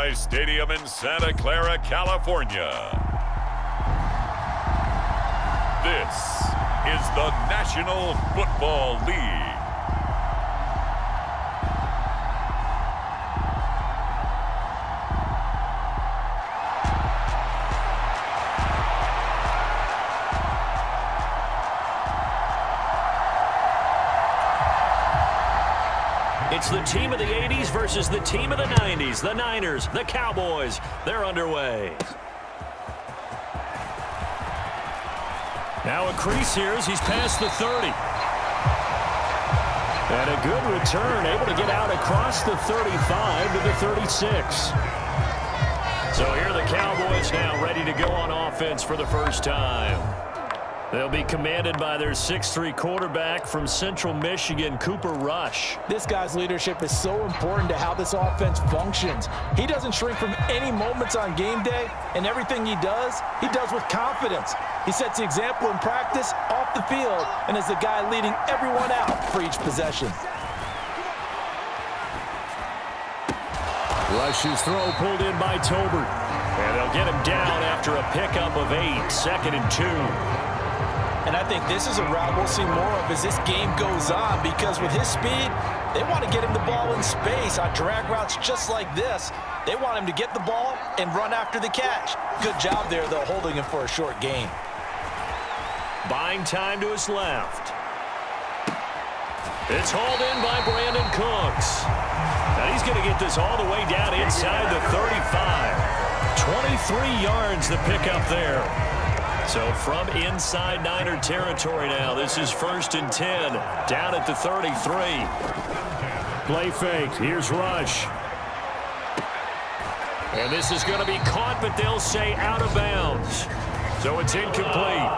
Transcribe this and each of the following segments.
Levi Stadium in Santa Clara, California. This is the National Football League. It's the team of the 80s versus the team of the 90s. The Niners, the Cowboys, they're underway. Now a crease here as he's past the 30. And a good return, able to get out across the 35 to the 36. So here are the Cowboys now ready to go on offense for the first time. They'll be commanded by their 6'3" quarterback from Central Michigan, Cooper Rush. This guy's leadership is so important to how this offense functions. He doesn't shrink from any moments on game day, and everything he does with confidence. He sets the example in practice, off the field, and is the guy leading everyone out for each possession. Rush's throw pulled in by Tolbert. And they'll get him down after a pickup of 8, 2nd and 2. And I think this is a route we'll see more of as this game goes on, because with his speed, they want to get him the ball in space on drag routes just like this. They want him to get the ball and run after the catch. Good job there, though, holding him for a short gain. Buying time to his left. It's hauled in by Brandon Cooks. Now he's going to get this all the way down inside the 35. 23 yards the pickup there. So from inside Niner territory now, this is 1st and 10, down at the 33. Play fake, here's Rush. And this is going to be caught, but they'll say out of bounds. So it's incomplete.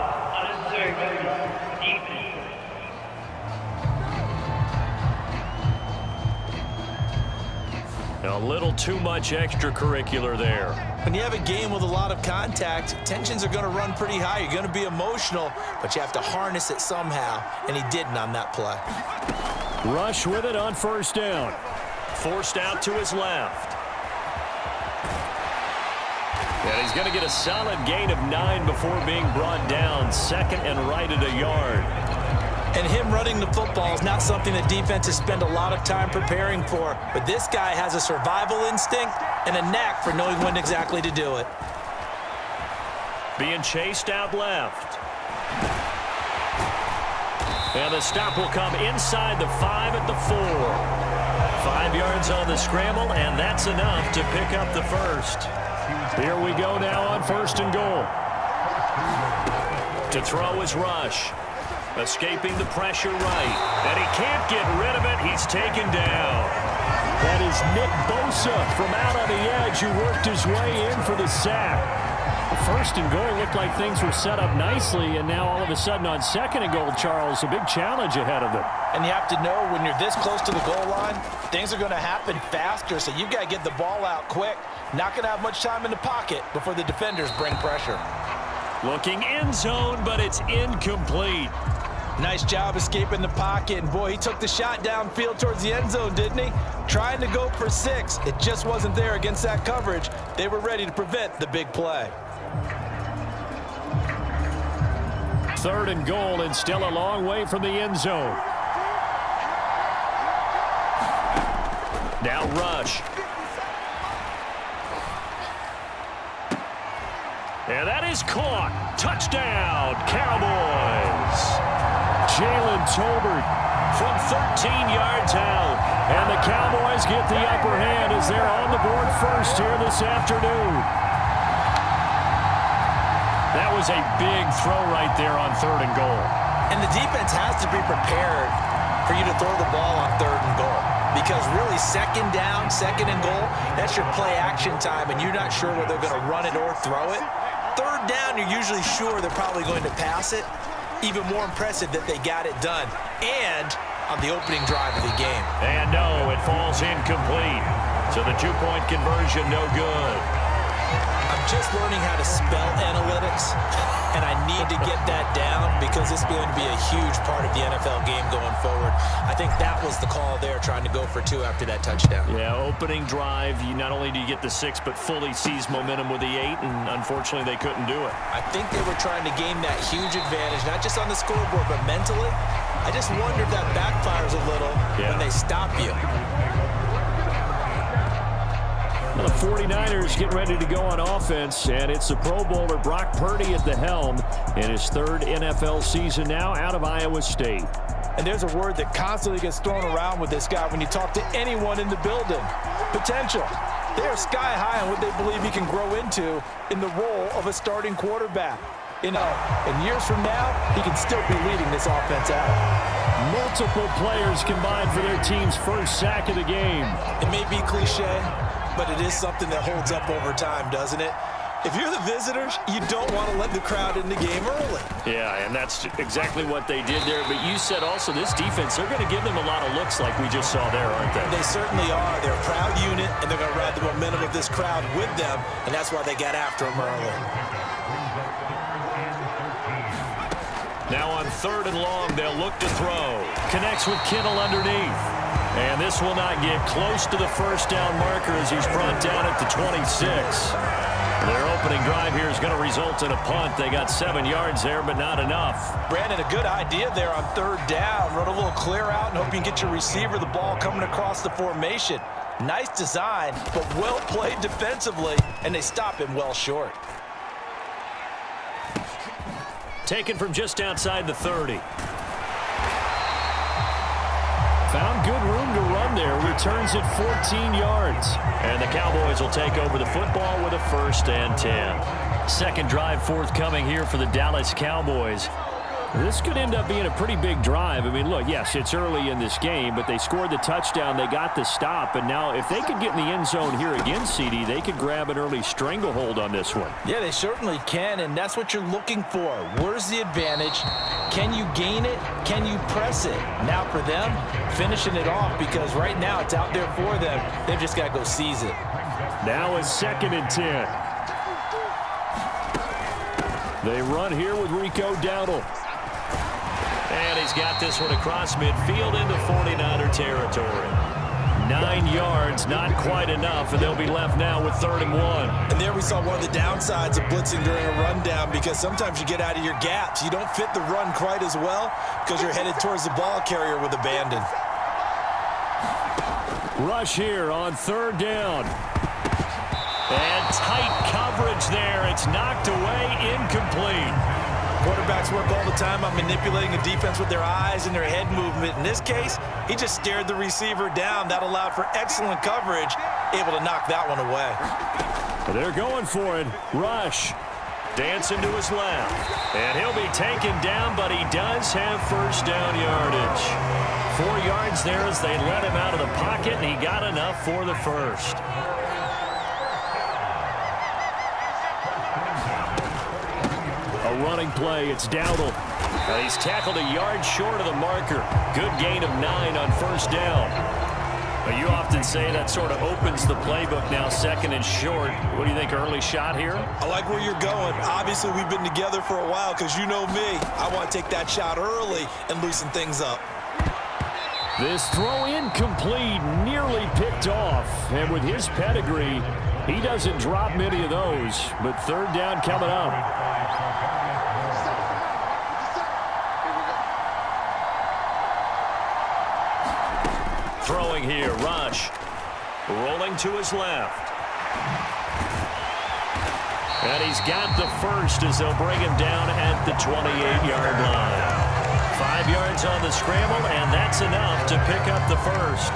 A little too much extracurricular there. When you have a game with a lot of contact, tensions are going to run pretty high. You're going to be emotional, but you have to harness it somehow, and he didn't on that play. Rush with it on 1st down. Forced out to his left. And he's going to get a solid gain of 9 before being brought down. 2nd and right at a yard. And him running the football is not something that defenses spend a lot of time preparing for. But this guy has a survival instinct and a knack for knowing when exactly to do it. Being chased out left. And the stop will come inside the 5 at the 4. 5 yards on the scramble, and that's enough to pick up the first. Here we go now on 1st and goal. To throw is Rush. Escaping the pressure right. And he can't get rid of it. He's taken down. That is Nick Bosa from out on the edge who worked his way in for the sack. 1st and goal looked like things were set up nicely, and now all of a sudden on 2nd and goal, Charles, a big challenge ahead of them. And you have to know when you're this close to the goal line, things are going to happen faster, so you've got to get the ball out quick. Not going to have much time in the pocket before the defenders bring pressure. Looking end zone, but it's incomplete. Nice job escaping the pocket, and boy, he took the shot downfield towards the end zone, didn't he? Trying to go for 6. It just wasn't there against that coverage. They were ready to prevent the big play. 3rd and goal, and still a long way from the end zone. Now Rush. And that is caught. Touchdown, Cowboys. Jalen Tolbert from 13 yards out. And the Cowboys get the upper hand as they're on the board first here this afternoon. That was a big throw right there on 3rd and goal. And the defense has to be prepared for you to throw the ball on 3rd and goal. Because really, 2nd down, 2nd and goal, that's your play action time, and you're not sure whether they're going to run it or throw it. 3rd down, you're usually sure they're probably going to pass it. Even more impressive that they got it done. And on the opening drive of the game. And no, it falls incomplete. So the 2-point conversion no good. I'm just learning how to spell analytics, and I need to get that down because it's going to be a huge part of the NFL game going forward. I think that was the call there, trying to go for 2 after that touchdown. Yeah, opening drive, you not only do you get the 6, but fully seize momentum with the 8, and unfortunately they couldn't do it. I think they were trying to gain that huge advantage, not just on the scoreboard, but mentally. I just wonder if that backfires a little when they stop you. Well, the 49ers getting ready to go on offense, and it's the Pro Bowler Brock Purdy at the helm in his 3rd NFL season now out of Iowa State. And there's a word that constantly gets thrown around with this guy when you talk to anyone in the building. Potential. They are sky high on what they believe he can grow into in the role of a starting quarterback. In years from now, he can still be leading this offense out. Multiple players combined for their team's first sack of the game. It may be cliche, but it is something that holds up over time, doesn't it? If you're the visitors, you don't want to let the crowd in the game early. Yeah, and that's exactly what they did there. But you said also this defense, they're going to give them a lot of looks like we just saw there, aren't they? They certainly are. They're a proud unit, and they're going to ride the momentum of this crowd with them, and that's why they got after them early. Now on 3rd and long, they'll look to throw. Connects with Kittle underneath. And this will not get close to the first down marker as he's brought down at the 26. Their opening drive here is going to result in a punt. They got 7 yards there, but not enough. Brandon, a good idea there on 3rd down. Run a little clear out and hope you can get your receiver the ball coming across the formation. Nice design, but well played defensively, and they stop him well short. Taken from just outside the 30. Found good room to run there. Returns it 14 yards. And the Cowboys will take over the football with a 1st and 10. Second drive forthcoming here for the Dallas Cowboys. This could end up being a pretty big drive. I mean, look, yes, it's early in this game, but they scored the touchdown. They got the stop. And now if they could get in the end zone here again, CD, they could grab an early stranglehold on this one. Yeah, they certainly can, and that's what you're looking for. Where's the advantage? Can you gain it? Can you press it? Now for them, finishing it off, because right now it's out there for them. They've just got to go seize it. Now a 2nd and 10. They run here with Rico Dowdle. And he's got this one across midfield into 49er territory. 9 yards, not quite enough, and they'll be left now with 3rd and 1. And there we saw one of the downsides of blitzing during a rundown, because sometimes you get out of your gaps. You don't fit the run quite as well because you're headed towards the ball carrier with abandon. Rush here on 3rd down. And tight coverage there. It's knocked away, incomplete. Quarterbacks work all the time on manipulating a defense with their eyes and their head movement. In this case, he just stared the receiver down. That allowed for excellent coverage, able to knock that one away. They're going for it. Rush. Dancing to his left. And he'll be taken down, but he does have 1st down yardage. 4 yards there as they let him out of the pocket, and he got enough for the 1st. A running play, it's Dowdle. He's tackled a yard short of the marker. Good gain of 9 on 1st down. You often say that sort of opens the playbook now, 2nd and short. What do you think, early shot here? I like where you're going. Obviously, we've been together for a while because you know me. I want to take that shot early and loosen things up. This throw incomplete, nearly picked off. And with his pedigree, he doesn't drop many of those. But 3rd down coming up. Throwing here, Rush. Rolling to his left. And he's got the 1st as they'll bring him down at the 28-yard line. 5 yards on the scramble, and that's enough to pick up the 1st.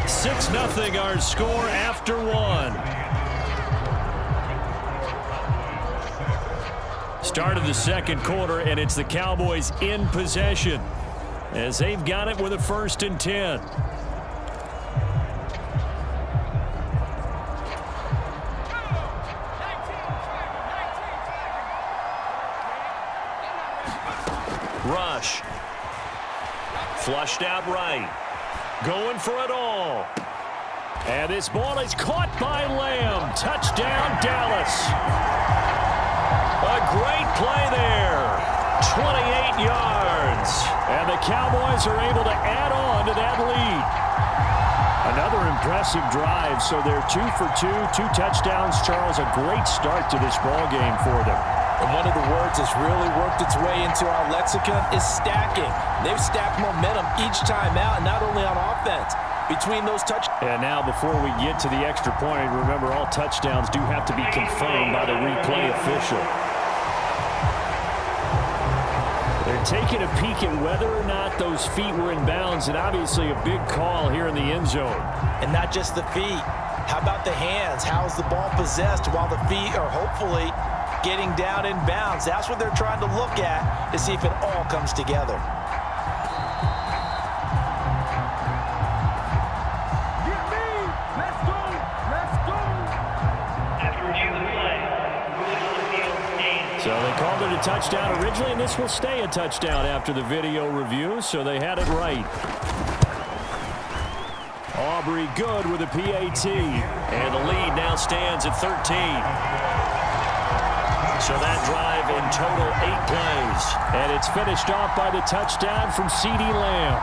Six 6-0 our score after 1. Start of the 2nd quarter, and it's the Cowboys in possession as they've got it with a 1st and 10. Rush. Flushed out right. Going for it all. And this ball is caught by Lamb. Touchdown, Dallas. A great play there. 28 yards. And the Cowboys are able to add on to that lead. Another impressive drive. So they're 2 for 2, 2 touchdowns. Charles, a great start to this ball game for them. And one of the words that's really worked its way into our lexicon is stacking. They've stacked momentum each time out, not only on offense, between those touchdowns. And now before we get to the extra point, remember all touchdowns do have to be confirmed by the replay official. They're taking a peek at whether or not those feet were in bounds, and obviously a big call here in the end zone. And not just the feet. How about the hands? How's the ball possessed while the feet are hopefully getting down in bounds? That's what they're trying to look at to see if it all comes together. So they called it a touchdown originally, and this will stay a touchdown after the video review, so they had it right. Aubrey good with a PAT, and the lead now stands at 13. So that drive in total 8 plays. And it's finished off by the touchdown from CeeDee Lamb.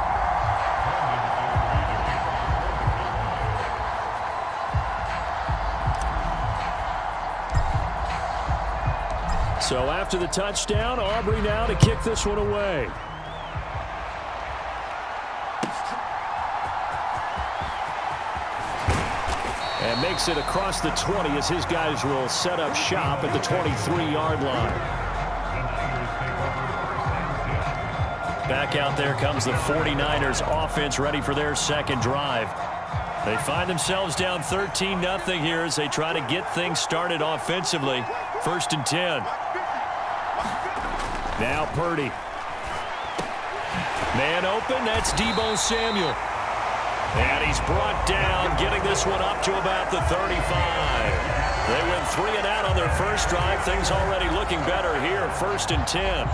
So after the touchdown, Aubrey now to kick this one away. And makes it across the 20 as his guys will set up shop at the 23-yard line. Back out there comes the 49ers offense ready for their second drive. They find themselves down 13-0 here as they try to get things started offensively. 1st and 10. Now Purdy. Man open, that's Deebo Samuel. And he's brought down, getting this one up to about the 35. They went 3 and out on their first drive. Things already looking better here. 1st and 10.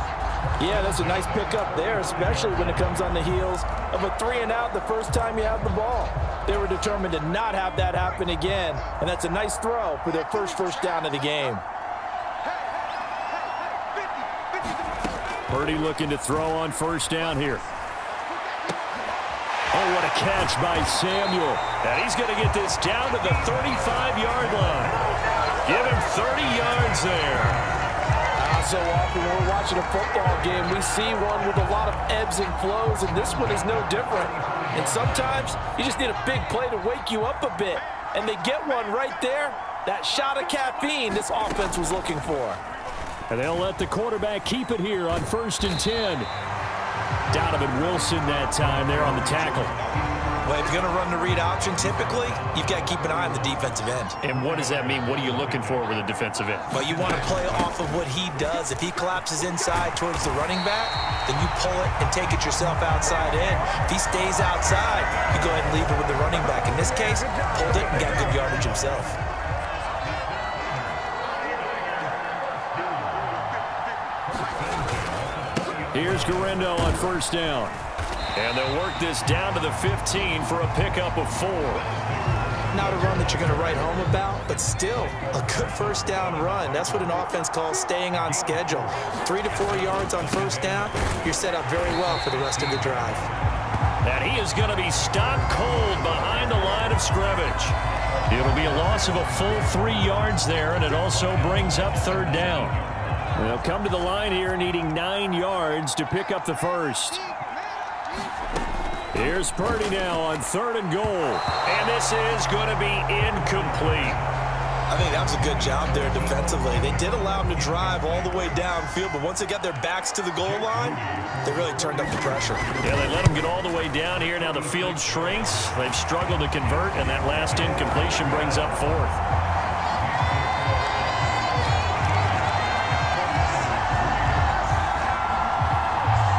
Yeah, that's a nice pickup there, especially when it comes on the heels of a 3 and out the first time you have the ball. They were determined to not have that happen again, and that's a nice throw for their first down of the game. Purdy looking to throw on 1st down here. Oh, what a catch by Samuel. And he's going to get this down to the 35-yard line. Give him 30 yards there. So often when we're watching a football game, we see one with a lot of ebbs and flows, and this one is no different. And sometimes you just need a big play to wake you up a bit. And they get one right there. That shot of caffeine this offense was looking for. And they'll let the quarterback keep it here on 1st and 10. Donovan Wilson that time there on the tackle. Well, if you're going to run the read option, typically, you've got to keep an eye on the defensive end. And what does that mean? What are you looking for with a defensive end? Well, you want to play off of what he does. If he collapses inside towards the running back, then you pull it and take it yourself outside in. If he stays outside, you go ahead and leave it with the running back. In this case, pulled it and got good yardage himself. Here's Guerrero on 1st down. And they'll work this down to the 15 for a pickup of 4. Not a run that you're going to write home about, but still a good 1st down run. That's what an offense calls staying on schedule. 3 to 4 yards on 1st down, you're set up very well for the rest of the drive. And he is going to be stopped cold behind the line of scrimmage. It'll be a loss of a full 3 yards there, and it also brings up 3rd down. They'll come to the line here needing 9 yards to pick up the 1st. Here's Purdy now on 3rd and goal. And this is going to be incomplete. I think that was a good job there defensively. They did allow him to drive all the way downfield, but once they got their backs to the goal line, they really turned up the pressure. Yeah, they let him get all the way down here. Now the field shrinks. They've struggled to convert, and that last incompletion brings up 4th.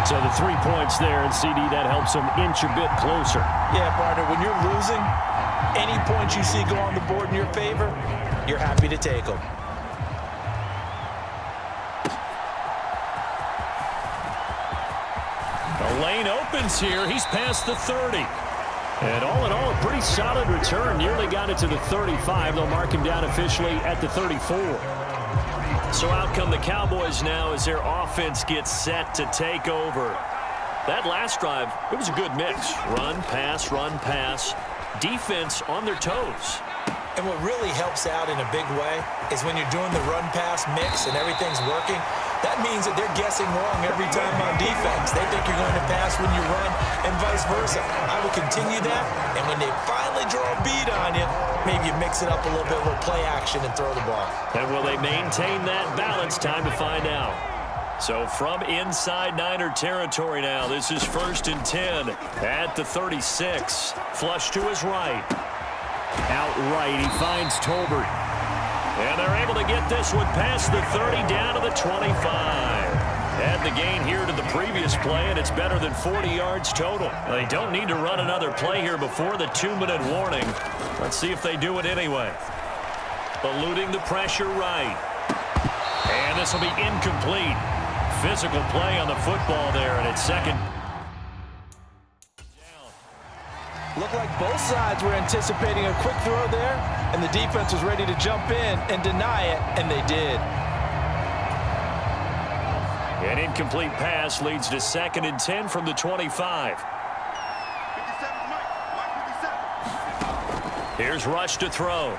So the 3 points there, and CD, that helps them inch a bit closer. Yeah, partner, when you're losing, any points you see go on the board in your favor, you're happy to take them. The lane opens here. He's past the 30. And all in all, a pretty solid return. Nearly got it to the 35. They'll mark him down officially at the 34. So out come the Cowboys now as their offense gets set to take over. That last drive, it was a good mix. Run, pass, defense on their toes. And what really helps out in a big way is when you're doing the run-pass mix and everything's working, that means that they're guessing wrong every time on defense. They think you're going to pass when you run and vice versa. I will continue that, and when they finally draw a bead on you, maybe you mix it up a little bit with play action and throw the ball. And will they maintain that balance? Time to find out. So from inside Niner territory now, this is 1st and 10 at the 36. Flush to his right. Outright, he finds Tolbert. And they're able to get this one past the 30 down to the 25. Add the gain here to the previous play, and it's better than 40 yards total. They don't need to run another play here before the 2-minute warning. Let's see if they do it anyway. Eluding the pressure right. And this will be incomplete. Physical play on the football there, and it's second. Looked like both sides were anticipating a quick throw there, and the defense was ready to jump in and deny it, and they did. An incomplete pass leads to 2nd and 10 from the 25. Here's Rush to throw.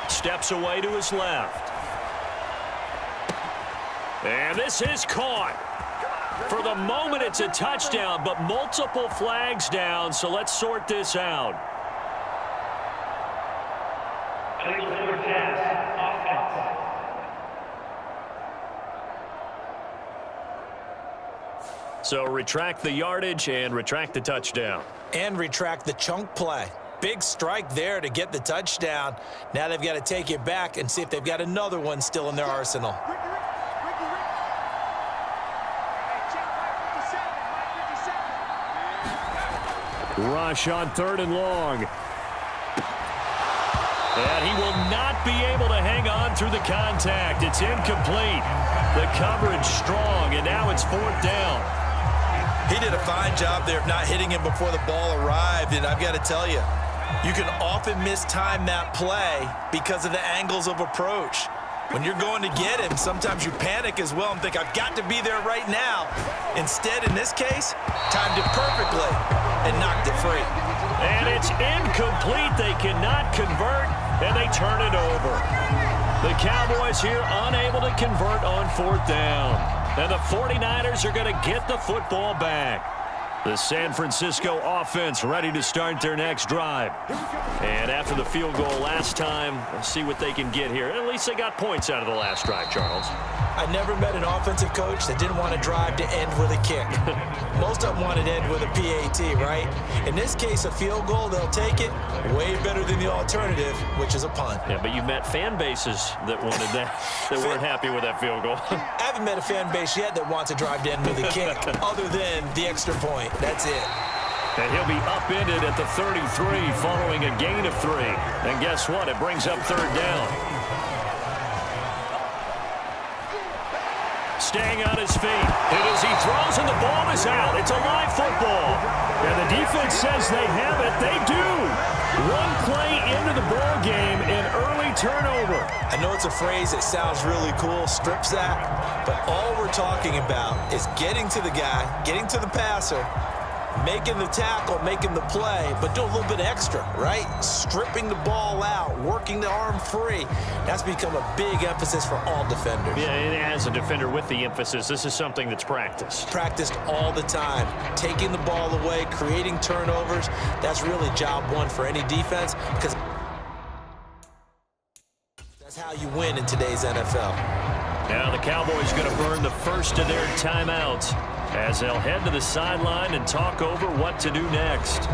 Steps away to his left. And this is caught. For the moment, it's a touchdown, but multiple flags down, so let's sort this out. So retract the yardage and retract the touchdown. And retract the chunk play. Big strike there to get the touchdown. Now they've got to take it back and see if they've got another one still in their arsenal. Rush on 3rd and long. And he will not be able to hang on through the contact. It's incomplete. The coverage strong, and now it's 4th down. He did a fine job there of not hitting him before the ball arrived, and I've got to tell you, you can often mistime that play because of the angles of approach. When you're going to get him, sometimes you panic as well and think, I've got to be there right now. Instead, in this case, timed it perfectly and knocked it free. And it's incomplete. They cannot convert, and they turn it over. The Cowboys here unable to convert on 4th down. And the 49ers are going to get the football back. The San Francisco offense ready to start their next drive. And after the field goal last time, let's see what they can get here. At least they got points out of the last drive, Charles. I never met an offensive coach that didn't want to drive to end with a kick. Most of them wanted to end with a PAT, right? In this case, a field goal, they'll take it. Way better than the alternative, which is a punt. Yeah, but you've met fan bases that wanted that, that weren't happy with that field goal. I haven't met a fan base yet that wants to drive to end with a kick, other than the extra point. That's it. And he'll be upended at the 33 following a gain of 3. And guess what? It brings up 3rd down. Staying on his feet. And as he throws and the ball is out, it's a live football. And the defense says they have it. They do. One play into the ball game, an early turnover. I know it's a phrase that sounds really cool, strip sack, but all we're talking about is getting to the guy, getting to the passer, making the tackle, making the play, but do a little bit extra, right? Stripping the ball out, working the arm free. That's become a big emphasis for all defenders. Yeah, and as a defender with the emphasis, this is something that's practiced. Practiced all the time. Taking the ball away, creating turnovers, that's really job one for any defense because that's how you win in today's NFL. Now the Cowboys going to burn the first of their timeouts as they'll head to the sideline and talk over what to do next.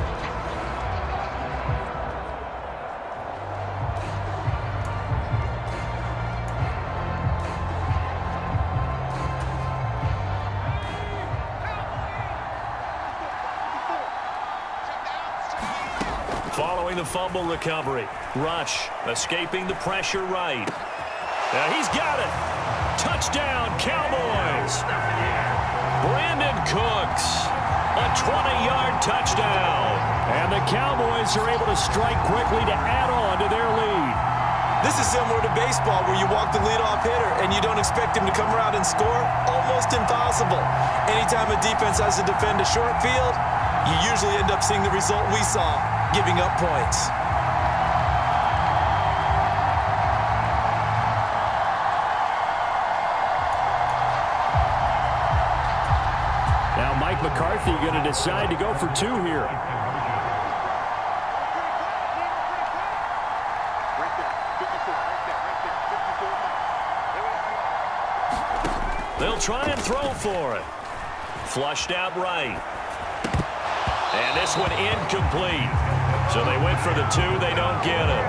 Following the fumble recovery, Rush escaping the pressure right. Now he's got it. Touchdown, Cowboys. Brandon Cooks, a 20-yard touchdown. And the Cowboys are able to strike quickly to add on to their lead. This is similar to baseball where you walk the leadoff hitter and you don't expect him to come around and score. Almost impossible. Anytime a defense has to defend a short field, you usually end up seeing the result we saw, giving up points. Now Mike McCarthy going to decide to go for two here. They'll try and throw for it. Flushed out right. And this one incomplete. So they went for the two. They don't get it.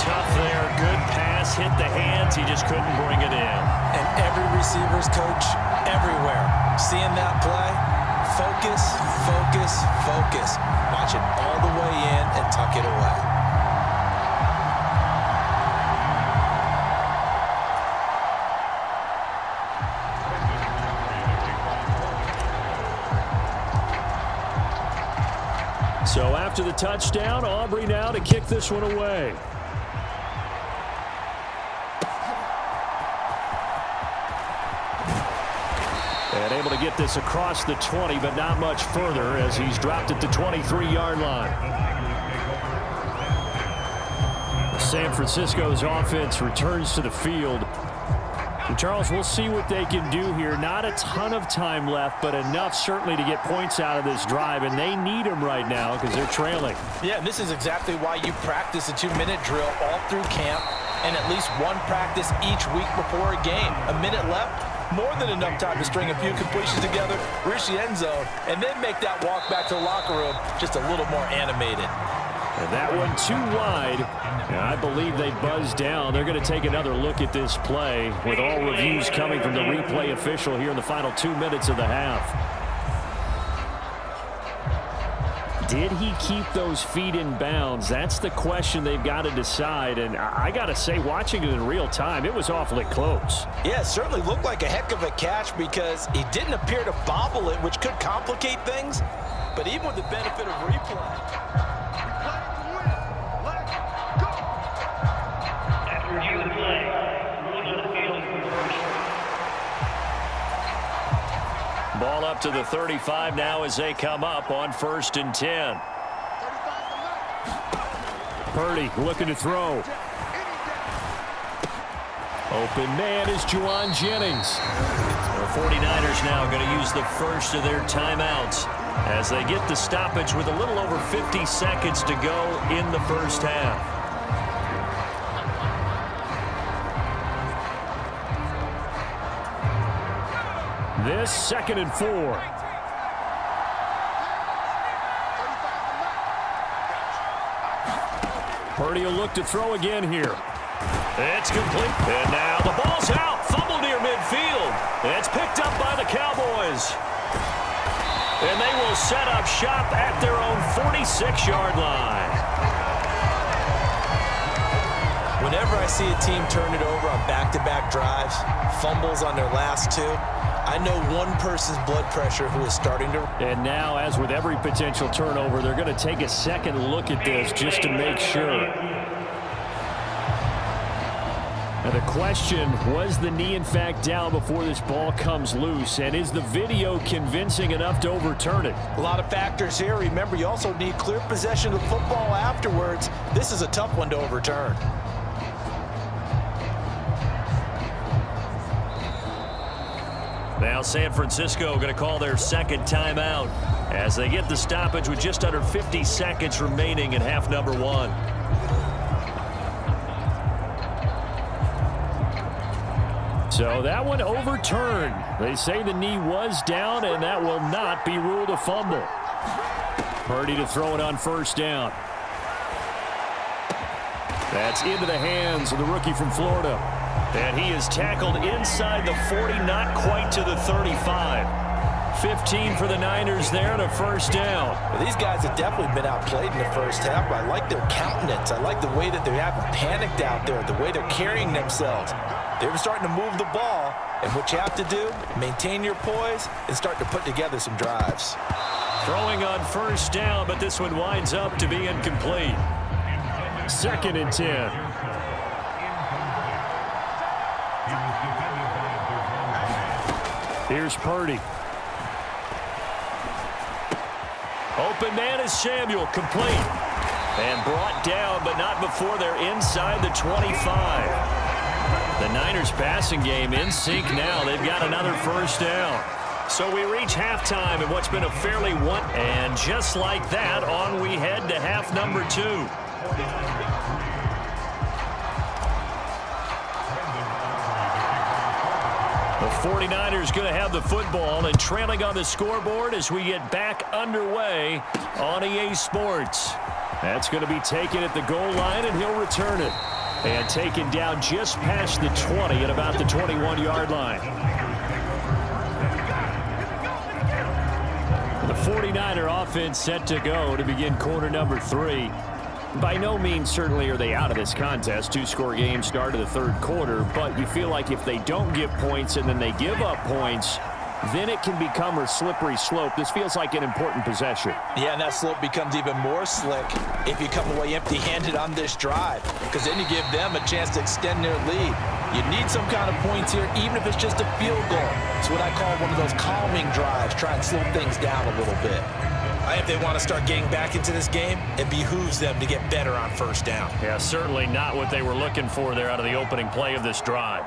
Tough there. Good pass. Hit the hands. He just couldn't bring it in. And every receiver's coach everywhere. Seeing that play, focus, focus, focus. Watch it all the way in and tuck it away. So after the touchdown, Aubrey now to kick this one away. And able to get this across the 20, but not much further as he's dropped at the 23-yard line. San Francisco's offense returns to the field. And Charles, we'll see what they can do here. Not a ton of time left, but enough certainly to get points out of this drive, and they need them right now because they're trailing. Yeah, and this is exactly why you practice a 2-minute drill all through camp and at least one practice each week before a game. A minute left, more than enough time to string a few completions together, reach the end zone, and then make that walk back to the locker room just a little more animated. And that one too wide. And I believe they buzzed down. They're going to take another look at this play with all reviews coming from the replay official here in the final 2 minutes of the half. Did he keep those feet in bounds? That's the question they've got to decide. And I got to say, watching it in real time, it was awfully close. Yeah, it certainly looked like a heck of a catch because he didn't appear to bobble it, which could complicate things. But even with the benefit of replay. Ball up to the 35 now as they come up on 1st and 10. Purdy looking to throw. Open man is Juwan Jennings. The 49ers now going to use the first of their timeouts as they get the stoppage with a little over 50 seconds to go in the first half. This 2nd and 4. Purdy will look to throw again here. It's complete. And now the ball's out. Fumble near midfield. It's picked up by the Cowboys. And they will set up shop at their own 46-yard line. Whenever I see a team turn it over on back-to-back drives, fumbles on their last two, I know one person's blood pressure who is starting to... And now, as with every potential turnover, they're going to take a second look at this just to make sure. Now the question, was the knee in fact down before this ball comes loose? And is the video convincing enough to overturn it? A lot of factors here. Remember, you also need clear possession of the football afterwards. This is a tough one to overturn. Now San Francisco going to call their second timeout as they get the stoppage with just under 50 seconds remaining in half number 1. So that one overturned. They say the knee was down, and that will not be ruled a fumble. Purdy to throw it on 1st down. That's into the hands of the rookie from Florida. And he is tackled inside the 40, not quite to the 35. 15 for the Niners there and a 1st down. Well, these guys have definitely been outplayed in the first half, but I like their countenance. I like the way that they haven't panicked out there, the way they're carrying themselves. They're starting to move the ball, and what you have to do, maintain your poise and start to put together some drives. Throwing on first down, but this one winds up to be incomplete. 2nd and 10. Here's Purdy. Open man is Samuel, complete. And brought down, but not before they're inside the 25. The Niners passing game in sync now. They've got another first down. So we reach halftime in what's been a fairly and just like that, on we head to half number 2. The 49ers going to have the football and trailing on the scoreboard as we get back underway on EA Sports. That's going to be taken at the goal line, and he'll return it. And taken down just past the 20 at about the 21-yard line. The 49er offense set to go to begin quarter number 3. By no means certainly are they out of this contest. 2-score game start of the 3rd quarter, but you feel like if they don't get points and then they give up points, then it can become a slippery slope. This feels like an important possession. Yeah, and that slope becomes even more slick if you come away empty-handed on this drive, because then you give them a chance to extend their lead. You need some kind of points here, even if it's just a field goal. It's what I call one of those calming drives, try and slow things down a little bit. If they want to start getting back into this game, it behooves them to get better on first down. Yeah, certainly not what they were looking for there out of the opening play of this drive.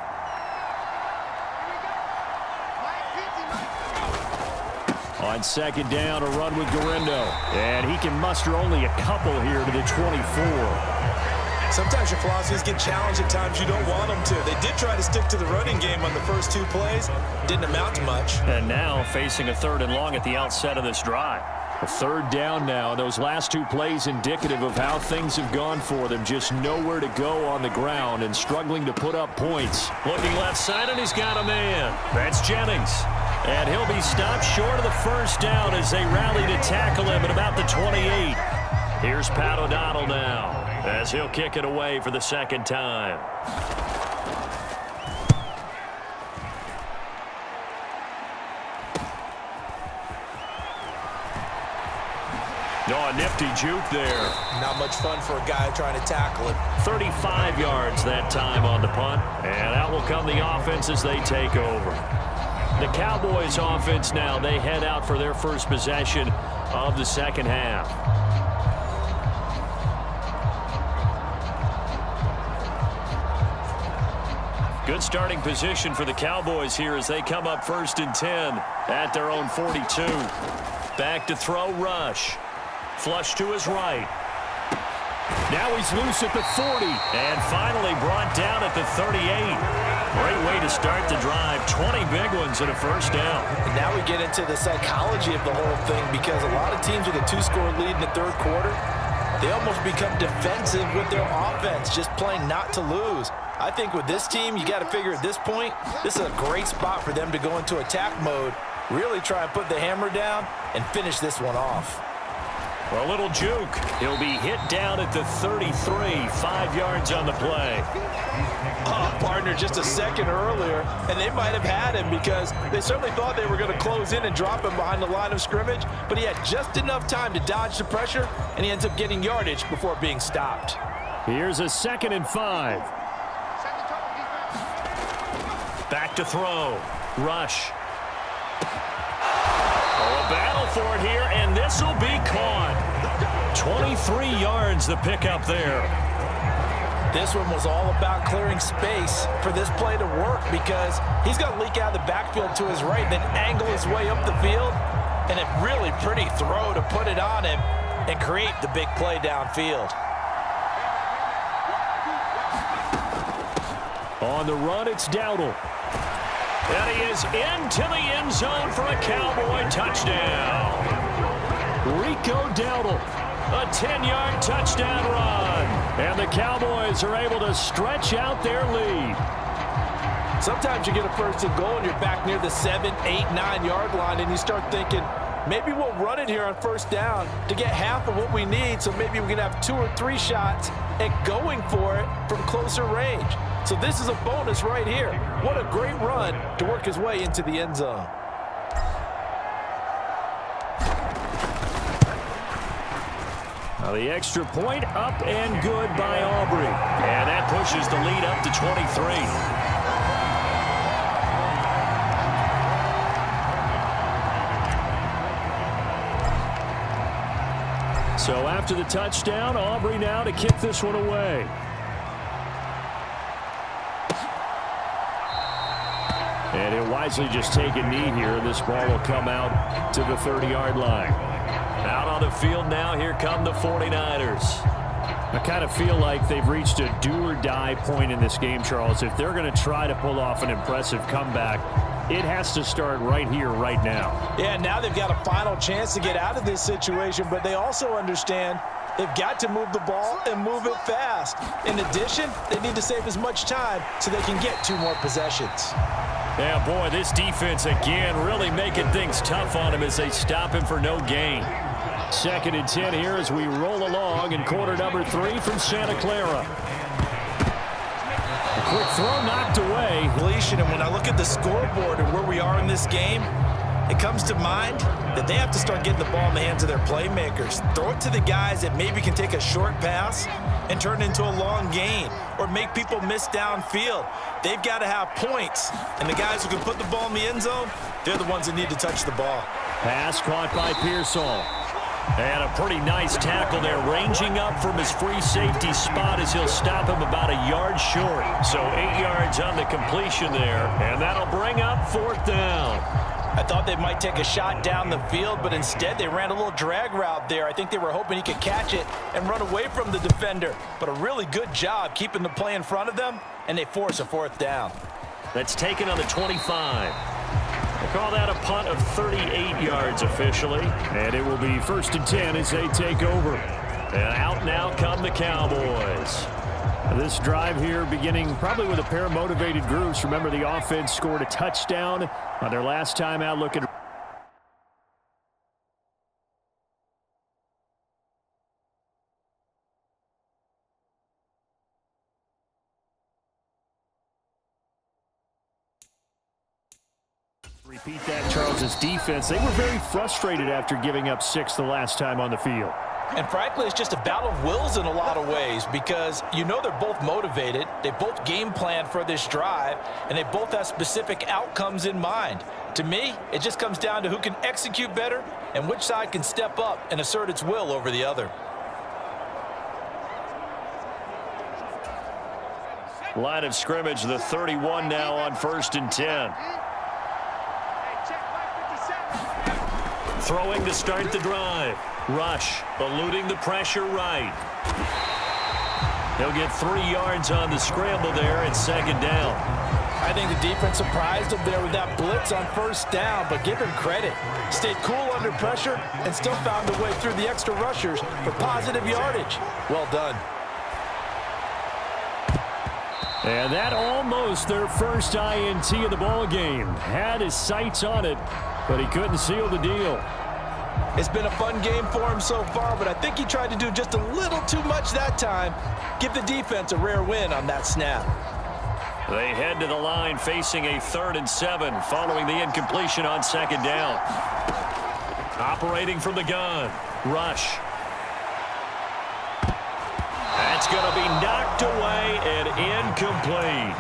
On 2nd down, a run with Garindo. And he can muster only a couple here to the 24. Sometimes your philosophies get challenged at times you don't want them to. They did try to stick to the running game on the first 2 plays. Didn't amount to much. And now facing a 3rd and long at the outset of this drive. A 3rd down now. Those last 2 plays indicative of how things have gone for them. Just nowhere to go on the ground and struggling to put up points. Looking left side, and he's got a man. That's Jennings. And he'll be stopped short of the first down as they rally to tackle him at about the 28. Here's Pat O'Donnell now as he'll kick it away for the 2nd time. Oh, a nifty juke there. Not much fun for a guy trying to tackle it. 35 yards that time on the punt. And out will come the offense as they take over. The Cowboys offense now, they head out for their first possession of the 2nd half. Good starting position for the Cowboys here as they come up 1st and 10 at their own 42. Back to throw, Rush. Flush to his right. Now he's loose at the 40. And finally brought down at the 38. Great way to start the drive. 20 big ones and a first down. And now we get into the psychology of the whole thing, because a lot of teams with a 2-score lead in the 3rd quarter, they almost become defensive with their offense, just playing not to lose. I think with this team, you got to figure at this point, this is a great spot for them to go into attack mode, really try and put the hammer down and finish this one off. A little juke. He'll be hit down at the 33, 5 yards on the play. Partner just a second earlier, and they might have had him because they certainly thought they were going to close in and drop him behind the line of scrimmage, but he had just enough time to dodge the pressure, and he ends up getting yardage before being stopped. Here's a 2nd and 5. Back to throw. Rush. A battle for it here, and this will be caught. 23 yards the pickup there. This one was all about clearing space for this play to work, because he's going to leak out of the backfield to his right, then angle his way up the field, and a really pretty throw to put it on him and create the big play downfield. On the run, it's Dowdle. And he is into the end zone for a Cowboy touchdown. Rico Dowdle, a 10-yard touchdown run. And the Cowboys are able to stretch out their lead. Sometimes you get a 1st and goal and you're back near the 7, 8, 9-yard line, and you start thinking, maybe we'll run it here on 1st down to get half of what we need, so maybe we can have 2 or 3 shots at going for it from closer range. So this is a bonus right here. What a great run to work his way into the end zone. The extra point up and good by Aubrey. And that pushes the lead up to 23. So after the touchdown, Aubrey now to kick this one away. And he'll wisely just take a knee here. This ball will come out to the 30-yard line. Out on the field now, here come the 49ers. I kind of feel like they've reached a do-or-die point in this game, Charles. If they're going to try to pull off an impressive comeback, it has to start right here, right now. Yeah, now they've got a final chance to get out of this situation, but they also understand they've got to move the ball and move it fast. In addition, they need to save as much time so they can get 2 more possessions. Yeah, boy, this defense again really making things tough on him as they stop him for no gain. 2nd and 10 here as we roll along in quarter number 3 from Santa Clara. A quick throw knocked away. And when I look at the scoreboard and where we are in this game, it comes to mind that they have to start getting the ball in the hands of their playmakers. Throw it to the guys that maybe can take a short pass and turn it into a long gain or make people miss downfield. They've got to have points, and the guys who can put the ball in the end zone, they're the ones that need to touch the ball. Pass caught by Pearsall. And a pretty nice tackle there, ranging up from his free safety spot as he'll stop him about a yard short. So 8 yards on the completion there, and that'll bring up 4th down. I thought they might take a shot down the field, but instead they ran a little drag route there. I think they were hoping he could catch it and run away from the defender. But a really good job keeping the play in front of them, and they force a 4th down. That's taken on the 25. We'll call that a punt of 38 yards officially. And it will be 1st and 10 as they take over. And out now come the Cowboys. This drive here beginning probably with a pair of motivated groups. Remember, the offense scored a touchdown on their last time out looking. Repeat that, Charles' defense. They were very frustrated after giving up 6 the last time on the field. And frankly, it's just a battle of wills in a lot of ways because you know they're both motivated. They both game plan for this drive, and they both have specific outcomes in mind. To me, it just comes down to who can execute better and which side can step up and assert its will over the other. Line of scrimmage, the 31 now on 1st and 10. Throwing to start the drive. Rush, eluding the pressure right. He'll get 3 yards on the scramble there at 2nd down. I think the defense surprised him there with that blitz on 1st down, but give him credit. Stayed cool under pressure and still found a way through the extra rushers for positive yardage. Well done. And that almost their first INT of the ball game. Had his sights on it, but he couldn't seal the deal. It's been a fun game for him so far, but I think he tried to do just a little too much that time. Give the defense a rare win on that snap. They head to the line facing a 3rd and 7 following the incompletion on 2nd down. Operating from the gun. Rush. That's going to be knocked away and incomplete.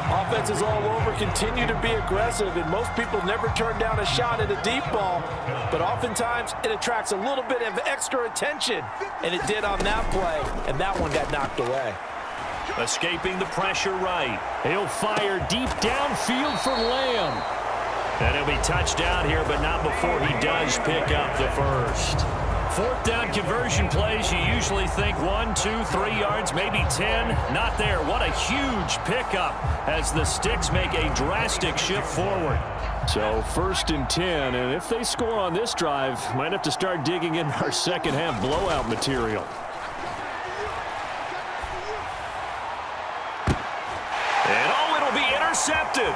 Offenses all over continue to be aggressive, and most people never turn down a shot at a deep ball, but oftentimes it attracts a little bit of extra attention, and it did on that play, and that one got knocked away. Escaping the pressure right. He'll fire deep downfield for Lamb. And he'll be touchdown here, but not before he does pick up the first. 4th down conversion plays, you usually think 1, 2, 3 yards, maybe 10. Not there. What a huge pickup as the Sticks make a drastic shift forward. So 1st and 10, and if they score on this drive, might have to start digging in our second half blowout material. And it'll be intercepted.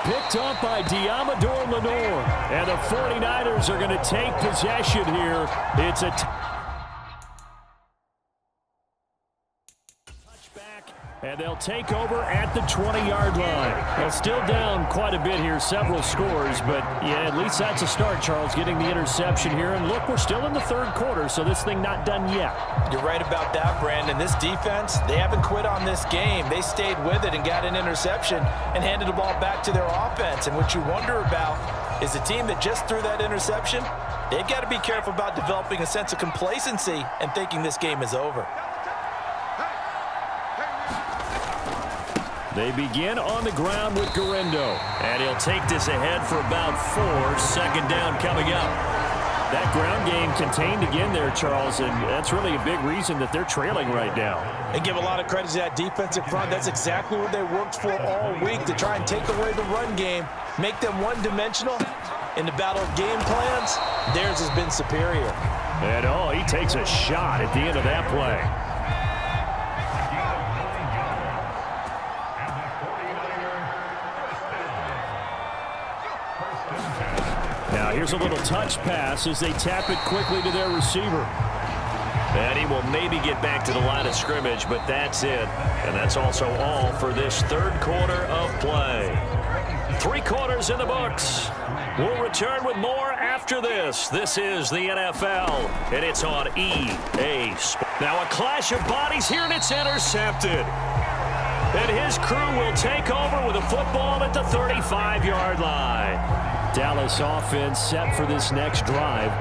Picked up by Diamador Lenore. And the 49ers are going to take possession here. It's a touchback. And they'll take over at the 20-yard line. Well, still down quite a bit here, several scores, but yeah, at least that's a start, Charles, getting the interception here. And look, we're still in the third quarter, so this thing not done yet. You're right about that, Brandon. This defense, they haven't quit on this game. They stayed with it and got an interception and handed the ball back to their offense. And what you wonder about is the team that just threw that interception, they've got to be careful about developing a sense of complacency and thinking this game is over. They begin on the ground with Garendo. And he'll take this ahead for about 4. Second down coming up. That ground game contained again there, Charles, and that's really a big reason that they're trailing right now. And give a lot of credit to that defensive front. That's exactly what they worked for all week, to try and take away the run game, make them one-dimensional. In the battle of game plans, theirs has been superior. And he takes a shot at the end of that play. Now here's a little touch pass as they tap it quickly to their receiver. And he will maybe get back to the line of scrimmage, but that's it. And that's also all for this third quarter of play. 3 quarters in the books. We'll return with more after this. This is the NFL, and it's on EA Sports. Now a clash of bodies here, and it's intercepted. And his crew will take over with a football at the 35-yard line. Dallas offense set for this next drive.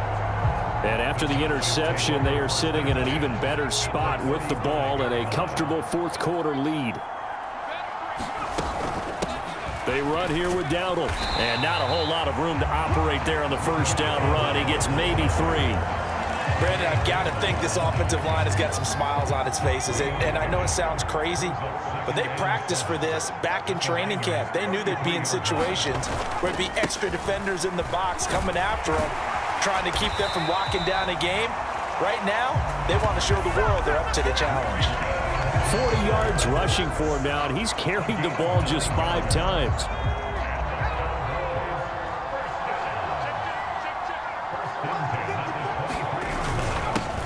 And after the interception, they are sitting in an even better spot with the ball and a comfortable fourth quarter lead. They run here with Dowdle. And not a whole lot of room to operate there on the first down run. He gets maybe 3. Brandon, I've got to think this offensive line has got some smiles on its faces. And I know it sounds crazy, but they practiced for this back in training camp. They knew they'd be in situations where it'd be extra defenders in the box coming after them, trying to keep them from locking down a game. Right now, they want to show the world they're up to the challenge. 40 yards rushing for him now, and he's carried the ball just 5 times.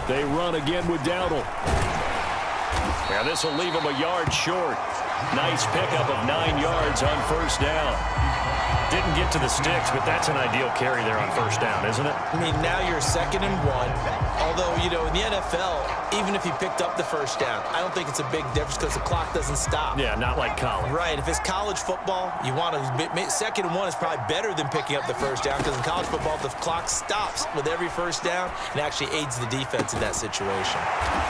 They run again with Dowdle. Now this will leave him a yard short. Nice pickup of 9 yards on first down. Didn't get to the sticks, but that's an ideal carry there on first down, isn't it? I mean, now you're 2nd and 1. Although, you know, in the NFL, even if he picked up the first down, I don't think it's a big difference because the clock doesn't stop. Yeah, not like college. Right. If it's college football, you want to 2nd and 1 is probably better than picking up the first down, because in college football, the clock stops with every first down and actually aids the defense in that situation.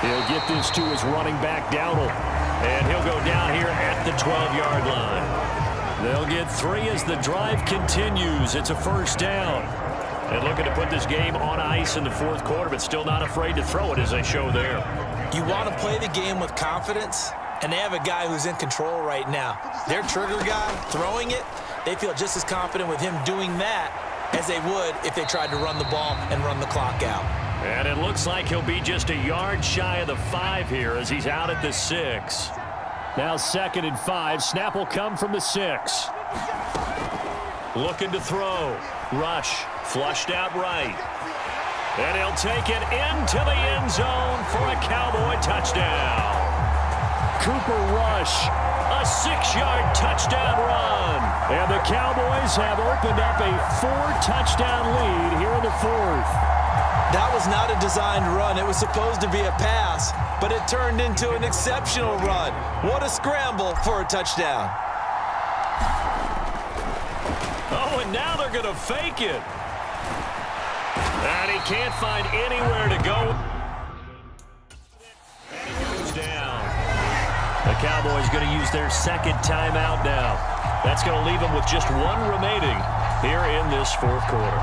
He'll get this to his running back, Dowdle, and he'll go down here at the 12-yard line. They'll get 3 as the drive continues. It's a first down. And looking to put this game on ice in the fourth quarter, but still not afraid to throw it as they show there. You want to play the game with confidence, and they have a guy who's in control right now. Their trigger guy throwing it, they feel just as confident with him doing that as they would if they tried to run the ball and run the clock out. And it looks like he'll be just a yard shy of the 5 here as he's out at the 6. Now 2nd and 5. Snap will come from the 6. Looking to throw. Rush. Flushed out right. And he'll take it into the end zone for a Cowboy touchdown. Cooper Rush. A 6-yard touchdown run. And the Cowboys have opened up a 4-touchdown lead here in the 4th. That was not a designed run. It was supposed to be a pass, but it turned into an exceptional run. What a scramble for a touchdown. Oh, and now they're going to fake it. And he can't find anywhere to go. And he goes down. The Cowboys going to use their 2nd timeout now. That's going to leave them with just 1 remaining here in this fourth quarter.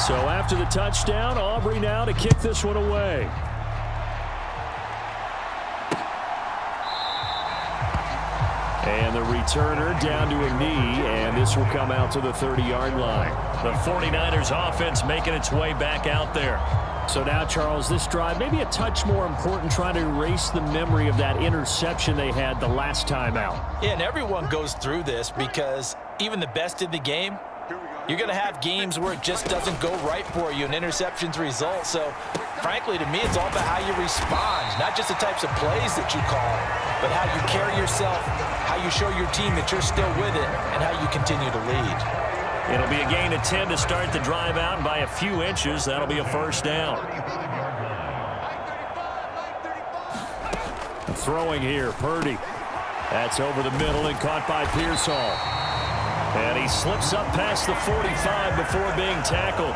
So after the touchdown, Aubrey now to kick this one away. And the returner down to a knee, and this will come out to the 30-yard line. The 49ers offense making its way back out there. So now, Charles, this drive maybe a touch more important, trying to erase the memory of that interception they had the last time out. Yeah, and everyone goes through this because even the best in the game, You're going to have games where it just doesn't go right for you and interceptions result. So, frankly, to me, it's all about how you respond, not just the types of plays that you call, but how you carry yourself, how you show your team that you're still with it, and how you continue to lead. It'll be a gain of 10 to start the drive out, and by a few inches, that'll be a first down. Throwing here, Purdy. That's over the middle and caught by Pearsall. And he slips up past the 45 before being tackled.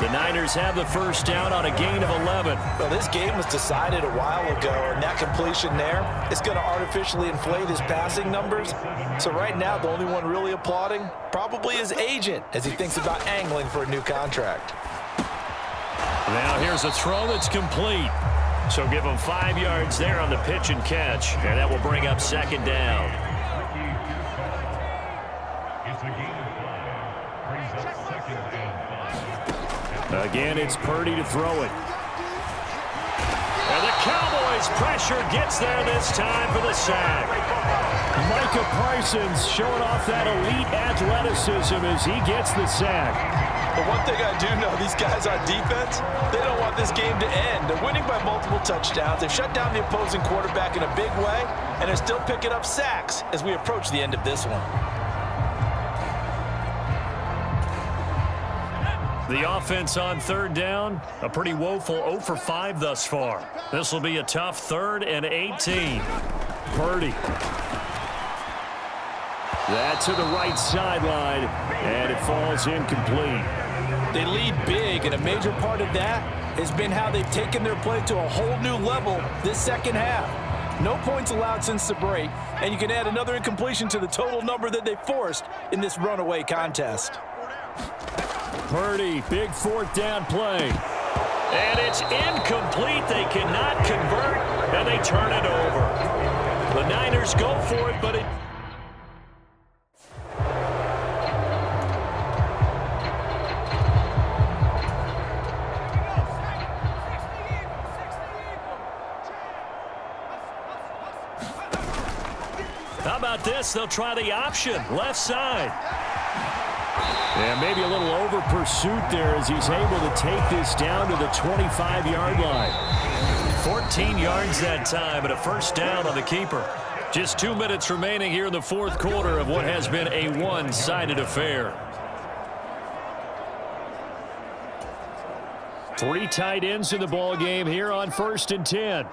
The Niners have the first down on a gain of 11. Well, this game was decided a while ago, and that completion there is going to artificially inflate his passing numbers. So right now, the only one really applauding probably his agent as he thinks about angling for a new contract. Now here's a throw that's complete. So give him 5 yards there on the pitch and catch, and that will bring up second down. Again, it's Purdy to throw it. And the Cowboys pressure gets there this time for the sack. Micah Parsons showing off that elite athleticism as he gets the sack. But one thing I do know, these guys on defense, they don't want this game to end. They're winning by multiple touchdowns. They've shut down the opposing quarterback in a big way, and they're still picking up sacks as we approach the end of this one. The offense on third down, a pretty woeful 0 for 5 thus far. This will be a tough 3rd and 18. Purdy. That to the right sideline, and it falls incomplete. They lead big, and a major part of that has been how they've taken their play to a whole new level this second half. No points allowed since the break, and you can add another incompletion to the total number that they forced in this runaway contest. Purdy, big 4th down play. And it's incomplete. They cannot convert, and they turn it over. The Niners go for it, but it... How about this? They'll try the option, left side. And maybe a little over pursuit there as he's able to take this down to the 25-yard line. 14 yards that time and a first down on the keeper. Just 2 minutes remaining here in the 4th quarter of what has been a one-sided affair. 3 tight ends in the ball game here on 1st and 10.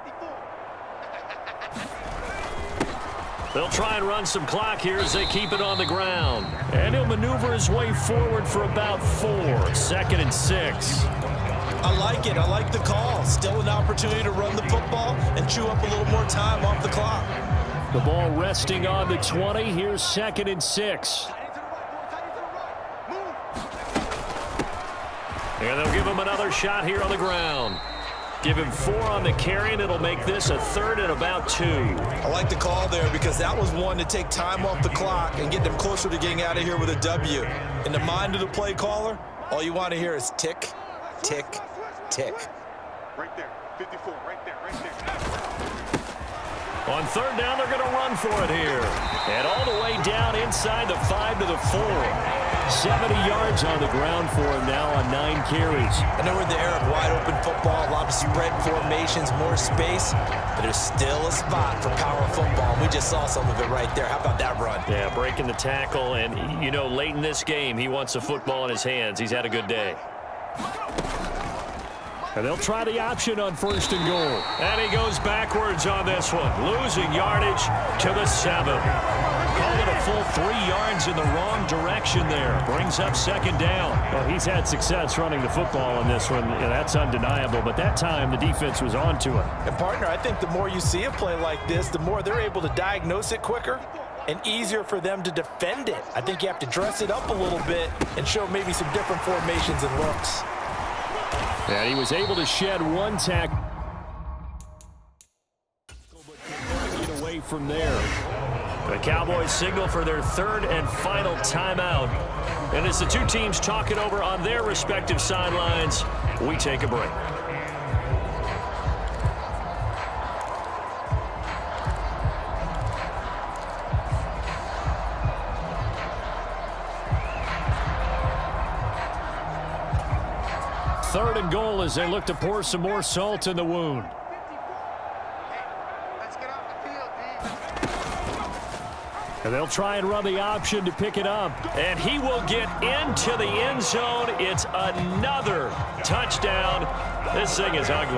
They'll try and run some clock here as they keep it on the ground. And he'll maneuver his way forward for about 4. 2nd and 6. I like it. I like the call. Still an opportunity to run the football and chew up a little more time off the clock. The ball resting on the 20. Here's 2nd and 6. And they'll give him another shot here on the ground. Give him 4 on the carry, and it'll make this a 3rd and about 2. I like the call there because that was one to take time off the clock and get them closer to getting out of here with a W. In the mind of the play caller, all you want to hear is tick, tick, tick. Right there, 54, right there. On 3rd down, they're going to run for it here. And all the way down inside the 5 to the 4. 70 yards on the ground for him now on 9 carries. I know we're in the era of wide-open football, a lot of spread formations, more space, but there's still a spot for power football. We just saw some of it right there. How about that run? Yeah, breaking the tackle, and, you know, late in this game, he wants the football in his hands. He's had a good day. And they'll try the option on 1st and goal. And he goes backwards on this one, losing yardage to the 7. Call it a full 3 yards in the wrong direction there. Brings up 2nd down. Well, he's had success running the football in this one. Yeah, that's undeniable. But that time, the defense was on to him. And, partner, I think the more you see a play like this, the more they're able to diagnose it quicker and easier for them to defend it. I think you have to dress it up a little bit and show maybe some different formations and looks. And he was able to shed 1 tackle. Get away from there. The Cowboys signal for their 3rd and final timeout. And as the two teams talk it over on their respective sidelines, we take a break. 3rd and goal as they look to pour some more salt in the wound. And they'll try and run the option to pick it up. And he will get into the end zone. It's another touchdown. This thing is ugly.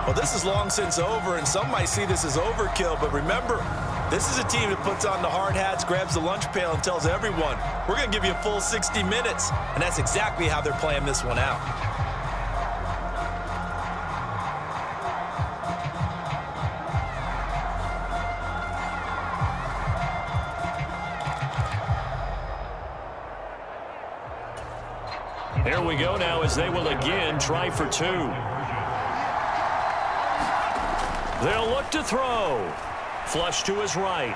Well, this is long since over, and some might see this as overkill. But remember, this is a team that puts on the hard hats, grabs the lunch pail, and tells everyone, we're going to give you a full 60 minutes. And that's exactly how they're playing this one out. Here we go now as they will again try for 2. They'll look to throw. Flush to his right.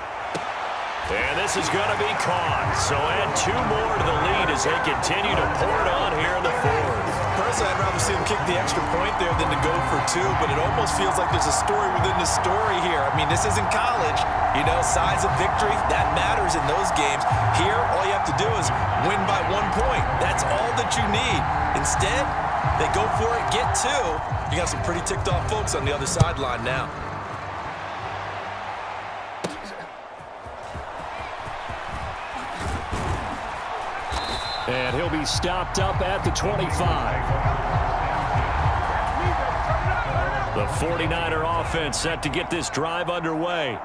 And this is going to be caught. So add 2 more to the lead as they continue to pour it on here in the 4th. Personally, I'd rather see them kick the extra point there than to go for 2, but it almost feels like there's a story within the story here. I mean, this isn't college. You know, size of victory, that matters in those games. Here, all you have to do is win by 1 point. That's all that you need. Instead, they go for it, get 2. You got some pretty ticked off folks on the other sideline now. And he'll be stopped up at the 25. The 49er offense set to get this drive underway.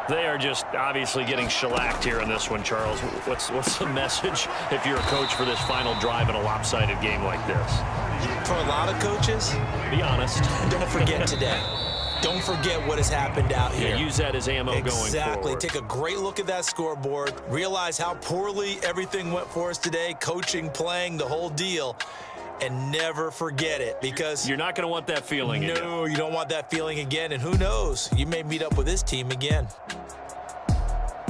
They are just obviously getting shellacked here in this one, Charles. What's the message if you're a coach for this final drive in a lopsided game like this? For a lot of coaches, be honest. Don't forget today. Don't forget what has happened out here. Yeah, use that as ammo going forward. Exactly. Take a great look at that scoreboard. Realize how poorly everything went for us today. Coaching, playing, the whole deal. And never forget it, because you're not going to want that feeling again. No, you don't want that feeling again. And who knows? You may meet up with this team again.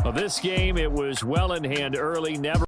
Well, this game, it was well in hand early. Never